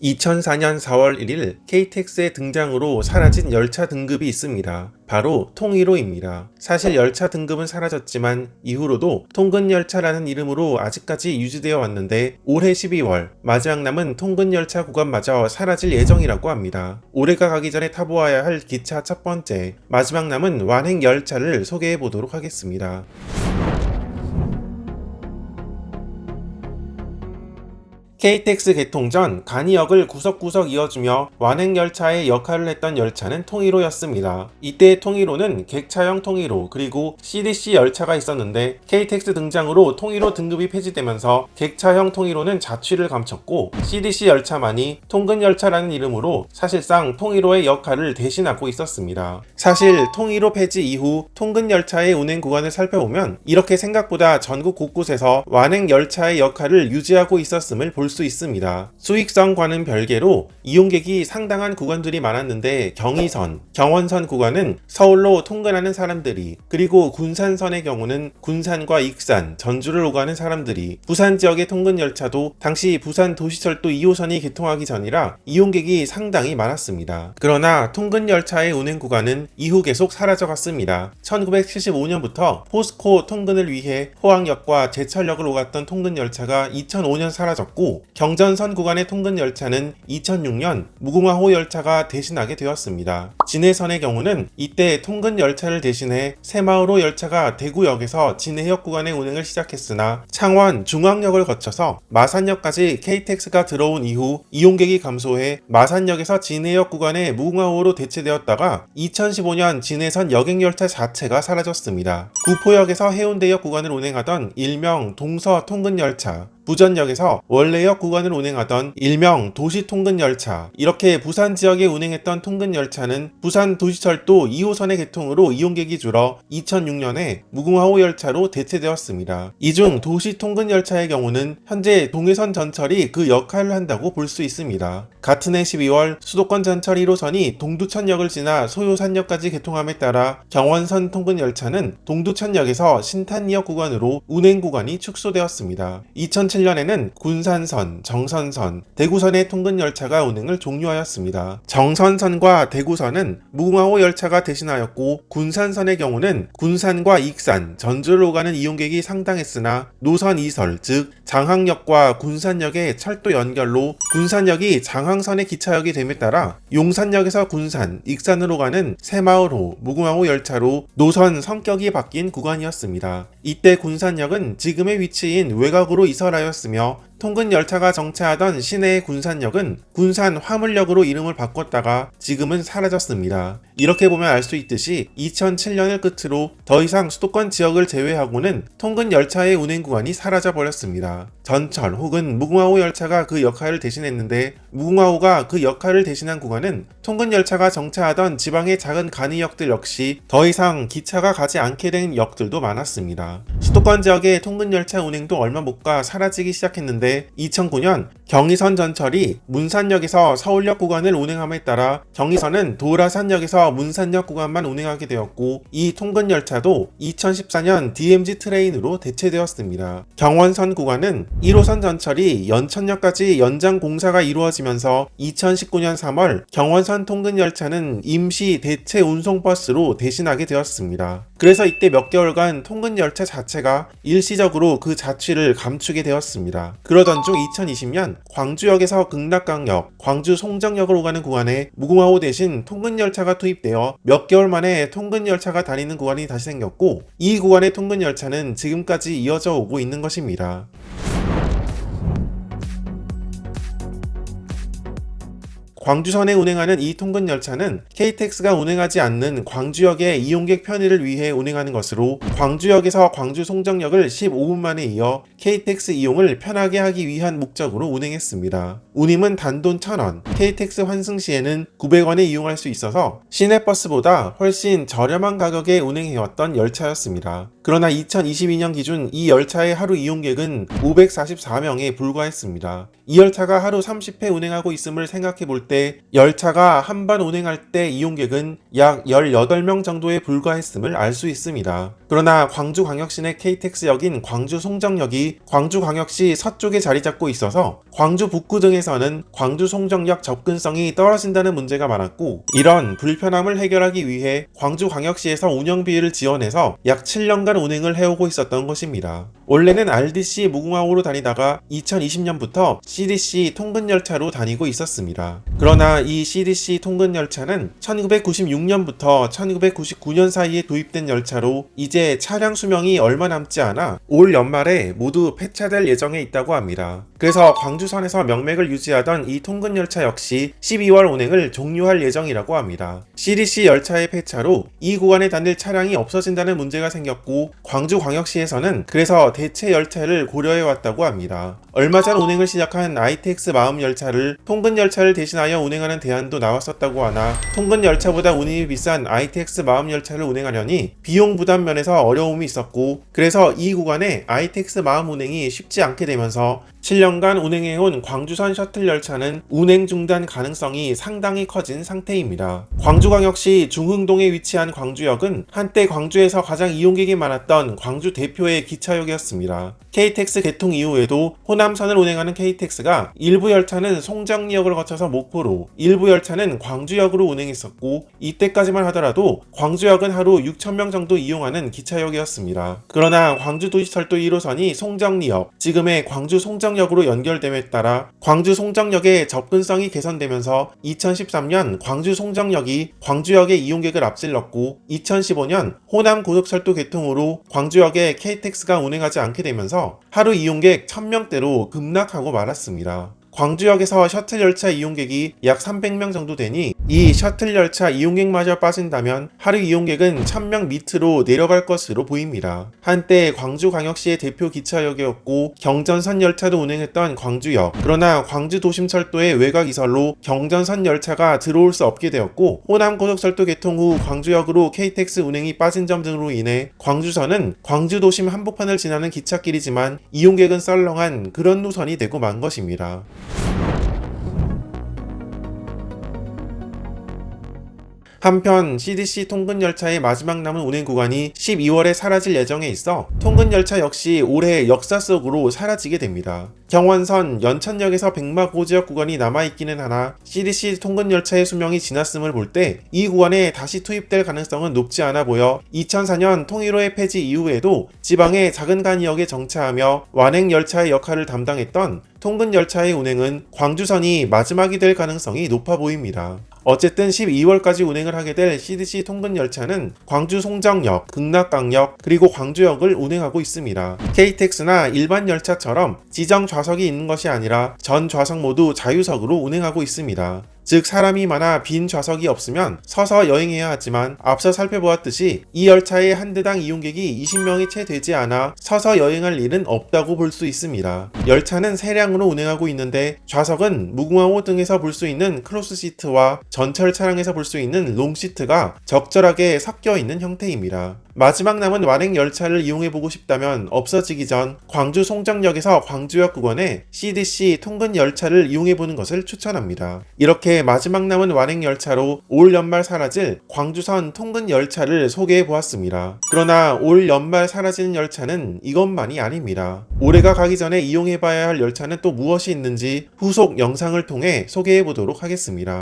2004년 4월 1일 KTX의 등장으로 사라진 열차 등급이 있습니다. 바로 통일호입니다. 사실 열차 등급은 사라졌지만 이후로도 통근열차라는 이름으로 아직까지 유지되어 왔는데 올해 12월 마지막 남은 통근열차 구간마저 사라질 예정이라고 합니다. 올해가 가기 전에 타보아야 할 기차 첫 번째 마지막 남은 완행열차를 소개해 보도록 하겠습니다. KTX 개통 전 간이역을 구석구석 이어주며 완행열차의 역할을 했던 열차는 통일호였습니다. 이때 통일호는 객차형 통일호 그리고 CDC 열차가 있었는데 KTX 등장으로 통일호 등급이 폐지되면서 객차형 통일호는 자취를 감췄고 CDC 열차만이 통근열차라는 이름으로 사실상 통일호의 역할을 대신하고 있었습니다. 사실 통일호 폐지 이후 통근열차의 운행 구간을 살펴보면 이렇게 생각보다 전국 곳곳에서 완행열차의 역할을 유지하고 있었음을 볼 수 있습니다. 수익성과는 별개로 이용객이 상당한 구간들이 많았는데 경의선, 경원선 구간은 서울로 통근하는 사람들이, 그리고 군산선의 경우는 군산과 익산, 전주를 오가는 사람들이, 부산 지역의 통근열차도 당시 부산 도시철도 2호선이 개통하기 전이라 이용객이 상당히 많았습니다. 그러나 통근열차의 운행 구간은 이후 계속 사라져갔습니다. 1975년부터 포스코 통근을 위해 포항역과 제철역을 오갔던 통근열차가 2005년 사라졌고 경전선 구간의 통근열차는 2006년 무궁화호 열차가 대신하게 되었습니다. 진해선의 경우는 이때 통근열차를 대신해 새마을호 열차가 대구역에서 진해역 구간의 운행을 시작했으나 창원 중앙역을 거쳐서 마산역까지 KTX가 들어온 이후 이용객이 감소해 마산역에서 진해역 구간의 무궁화호로 대체되었다가 2015년 진해선 여객열차 자체가 사라졌습니다. 구포역에서 해운대역 구간을 운행하던 일명 동서 통근열차, 부전역에서 원래역 구간을 운행하던 일명 도시통근열차, 이렇게 부산 지역에 운행했던 통근열차는 부산 도시철도 2호선의 개통으로 이용객이 줄어 2006년에 무궁화호 열차로 대체되었습니다. 이 중 도시통근열차의 경우는 현재 동해선 전철이 그 역할을 한다고 볼 수 있습니다. 같은 해 12월 수도권 전철 1호선이 동두천역을 지나 소요산역까지 개통함에 따라 경원선 통근열차는 동두천역에서 신탄리역 구간으로 운행 구간이 축소되었습니다. 2007년에는 군산선, 정선선, 대구선의 통근열차가 운행을 종료하였습니다. 정선선과 대구선은 무궁화호 열차가 대신하였고 군산선의 경우는 군산과 익산, 전주를 오가는 이용객이 상당했으나 노선 이설, 즉 장항역과 군산역의 철도 연결로 군산역이 장항선의 기차역이 됨에 따라 용산역에서 군산, 익산으로 가는 새마을호, 무궁화호 열차로 노선 성격이 바뀐 구간이었습니다. 이때 군산역은 지금의 위치인 외곽으로 이설하였으며 통근열차가 정차하던 시내의 군산역은 군산 화물역으로 이름을 바꿨다가 지금은 사라졌습니다. 이렇게 보면 알 수 있듯이 2007년을 끝으로 더 이상 수도권 지역을 제외하고는 통근열차의 운행 구간이 사라져버렸습니다. 전철 혹은 무궁화호 열차가 그 역할을 대신했는데 무궁화호가 그 역할을 대신한 구간은 통근열차가 정차하던 지방의 작은 간이역들 역시 더 이상 기차가 가지 않게 된 역들도 많았습니다. 수도권 지역의 통근열차 운행도 얼마 못 가 사라지기 시작했는데 2009년 경의선 전철이 문산역에서 서울역 구간을 운행함에 따라 경의선은 도라산역에서 문산역 구간만 운행하게 되었고 이 통근열차도 2014년 DMZ 트레인으로 대체되었습니다. 경원선 구간은 1호선 전철이 연천역까지 연장 공사가 이루어지면서 2019년 3월 경원선 통근열차는 임시 대체 운송버스로 대신하게 되었습니다. 그래서 이때 몇 개월간 통근열차 자체가 일시적으로 그 자취를 감추게 되었습니다. 그러던 중 2020년 광주역에서 극락강역, 광주 송정역을 오가는 구간에 무궁화호 대신 통근열차가 투입되어 몇 개월 만에 통근열차가 다니는 구간이 다시 생겼고 이 구간의 통근열차는 지금까지 이어져 오고 있는 것입니다. 광주선에 운행하는 이 통근열차는 KTX가 운행하지 않는 광주역의 이용객 편의를 위해 운행하는 것으로 광주역에서 광주 송정역을 15분 만에 이어 KTX 이용을 편하게 하기 위한 목적으로 운행했습니다. 운임은 단돈 1,000원, KTX 환승 시에는 900원에 이용할 수 있어서 시내버스보다 훨씬 저렴한 가격에 운행해왔던 열차였습니다. 그러나 2022년 기준 이 열차의 하루 이용객은 544명에 불과했습니다. 이 열차가 하루 30회 운행하고 있음을 생각해 볼 때 열차가 한 번 운행할 때 이용객은 약 18명 정도에 불과했음을 알 수 있습니다. 그러나 광주광역시 내 KTX역인 광주 송정역이 광주광역시 서쪽에 자리 잡고 있어서 광주 북구 등에서는 광주 송정역 접근성이 떨어진다는 문제가 많았고, 이런 불편함을 해결하기 위해 광주광역시에서 운영비를 지원해서 약 7년간 운행을 해오고 있었던 것입니다. 원래는 RDC 무궁화호로 다니다가 2020년부터 CDC 통근열차로 다니고 있었습니다. 그러나 이 CDC 통근열차는 1996년부터 1999년 사이에 도입된 열차로 이제 차량 수명이 얼마 남지 않아 올 연말에 모두 폐차될 예정에 있다고 합니다. 그래서 광주선에서 명맥을 유지하던 이 통근열차 역시 12월 운행을 종료할 예정이라고 합니다. CDC 열차의 폐차로 이 구간에 다닐 차량이 없어진다는 문제가 생겼고, 광주광역시에서는 그래서 대체 열차를 고려해왔다고 합니다. 얼마 전 운행을 시작한 ITX 마음 열차를 통근 열차를 대신하여 운행하는 대안도 나왔었다고 하나, 통근 열차보다 운임이 비싼 ITX 마음 열차를 운행하려니 비용 부담 면에서 어려움이 있었고, 그래서 이 구간에 ITX 마음 운행이 쉽지 않게 되면서 7년간 운행해온 광주선 셔틀 열차는 운행 중단 가능성이 상당히 커진 상태입니다. 광주광역시 중흥동에 위치한 광주역은 한때 광주에서 가장 이용객이 많았던 광주 대표의 기차역이었습니다. KTX 개통 이후에도 호남선을 운행하는 KTX가 일부 열차는 송정리역을 거쳐서 목포로, 일부 열차는 광주역으로 운행했었고, 이때까지만 하더라도 광주역은 하루 6,000명 정도 이용하는 기차역이었습니다. 그러나 광주도시철도 1호선이 송정리역, 지금의 광주 송정역으로 연결됨에 따라 광주 송정역의 접근성이 개선되면서 2013년 광주 송정역이 광주역의 이용객을 앞질렀고, 2015년 호남 고속철도 개통으로 광주역에 KTX가 운행하지 않게 되면서 하루 이용객 1000명대로 급락하고 말았습니다. 광주역에서 셔틀 열차 이용객이 약 300명 정도 되니 이 셔틀 열차 이용객마저 빠진다면 하루 이용객은 1000명 밑으로 내려갈 것으로 보입니다. 한때 광주광역시의 대표 기차역이었고 경전선 열차도 운행했던 광주역, 그러나 광주도심철도의 외곽 이설로 경전선 열차가 들어올 수 없게 되었고, 호남고속철도 개통 후 광주역으로 KTX 운행이 빠진 점 등으로 인해 광주선은 광주도심 한복판을 지나는 기찻길이지만 이용객은 썰렁한 그런 노선이 되고 만 것입니다. 한편 CDC 통근열차의 마지막 남은 운행 구간이 12월에 사라질 예정에 있어 통근열차 역시 올해 역사 속으로 사라지게 됩니다. 경원선 연천역에서 백마고지역 구간이 남아있기는 하나 CDC 통근열차의 수명이 지났음을 볼 때 이 구간에 다시 투입될 가능성은 높지 않아 보여 2004년 통일호의 폐지 이후에도 지방의 작은 간이역에 정차하며 완행열차의 역할을 담당했던 통근열차의 운행은 광주선이 마지막이 될 가능성이 높아 보입니다. 어쨌든 12월까지 운행을 하게 될 CDC 통근열차는 광주 송정역, 극락강역, 그리고 광주역을 운행하고 있습니다. KTX나 일반 열차처럼 지정 좌석이 있는 것이 아니라 전 좌석 모두 자유석으로 운행하고 있습니다. 즉 사람이 많아 빈 좌석이 없으면 서서 여행해야 하지만 앞서 살펴보았듯이 이 열차의 한 대당 이용객이 20명이 채 되지 않아 서서 여행할 일은 없다고 볼 수 있습니다. 열차는 세량으로 운행하고 있는데 좌석은 무궁화호 등에서 볼 수 있는 크로스 시트와 전철 차량에서 볼 수 있는 롱 시트가 적절하게 섞여 있는 형태입니다. 마지막 남은 완행 열차를 이용해보고 싶다면 없어지기 전 광주 송정역에서 광주역 구간에 CDC 통근 열차를 이용해보는 것을 추천합니다. 이렇게 마지막 남은 완행 열차로 올 연말 사라질 광주선 통근 열차를 소개해보았습니다. 그러나 올 연말 사라지는 열차는 이것만이 아닙니다. 올해가 가기 전에 이용해봐야 할 열차는 또 무엇이 있는지 후속 영상을 통해 소개해보도록 하겠습니다.